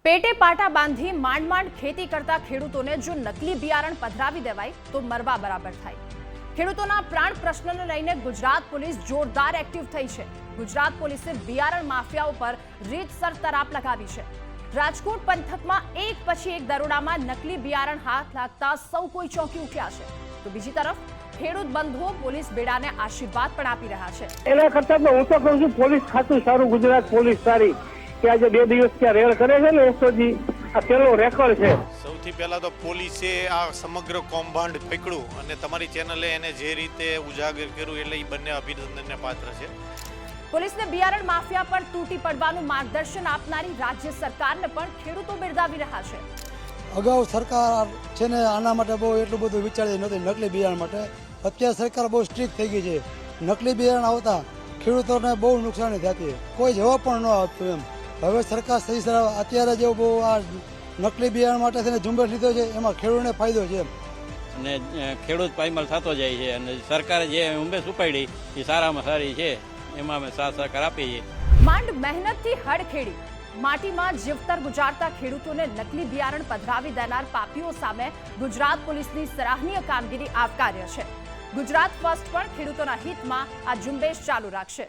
પેટે પાટા બાંધી માંડ માંડ ખેતી કરતા ખેડૂતોને જો નકલી બિયારણ પધરાવી દેવાય તો મરવા બરાબર થાય। ખેડૂતોના પ્રાણ પ્રશ્નને લઈને ગુજરાત પોલીસ જોરદાર એક્ટિવ થઈ છે। ગુજરાત પોલીસે બિયારણ માફિયાઓ પર રીતસર તરાપ લગાવી છે। રાજકોટ પંથકમાં એક પછી એક દરોડામાં નકલી બિયારણ હાથ લાગતા સૌ કોઈ ચોંકી ઉઠ્યા છે, તો બીજી તરફ ખેડૂત બંધુઓ પોલીસ બેડાને આશીર્વાદ પણ આપી રહ્યા છે। એના કરતા તો હું તો કહું છું પોલીસ ખાતું સારું, ગુજરાત પોલીસ સારી કે આજે 2 દિવસ ત્યાં રેડ કરે છે ને એસઓજી આ પેલો રેકોર્ડ છે। સૌથી પહેલા તો પોલીસે આ સમગ્ર કૌભાંડ પકડ્યું અને તમારી ચેનલે એને જે રીતે ઉજાગર કર્યું એટલે એ બંને અભિનંદનને પાત્ર છે। પોલીસને બિયારણ માફિયા પર તૂટી પડવાનું માર્ગદર્શન આપનારી રાજ્ય સરકારને પણ ખેડૂતો બિરદાવી રહ્યા છે। અગાઉ સરકાર છે ને આના માટે બહુ એટલું બધું વિચારતી નહોતી નકલી બિયારણ માટે। અત્યારે સરકાર બહુ સ્ટ્રિક્ટ થઈ ગઈ છે। નકલી બિયારણ આવતા ખેડૂતોને બહુ નુકસાની થતી, કોઈ જવાબ પણ ન આપતું એમ। હવે સરકાર સહી અત્યારે જે બહુ આ નકલી બિયારણ માટે છે ને ઝુંબેશ લીધો છે, એમાં ખેડૂતને ફાયદો છે અને ખેડૂત પાયમાલ થતો જાય છે અને સરકારે જે ઝુંબેશ ઉપાડી એ સારામાં સારી છે, એમાં અમે સાથ સહકાર આપીએ છીએ। માંડ મહેનતથી હળ ખેડી માટીમાં જીવતર ગુજારતા ખેડૂતોને નકલી બિયારણ પધરાવી દેનાર પાપીઓ સામે ગુજરાત પોલીસની સરાહનીય કામગીરી આવકાર્ય છે। ગુજરાત ફર્સ્ટ પણ ખેડૂતોના હિતમાં આ ઝુંબેશ ચાલુ રાખશે।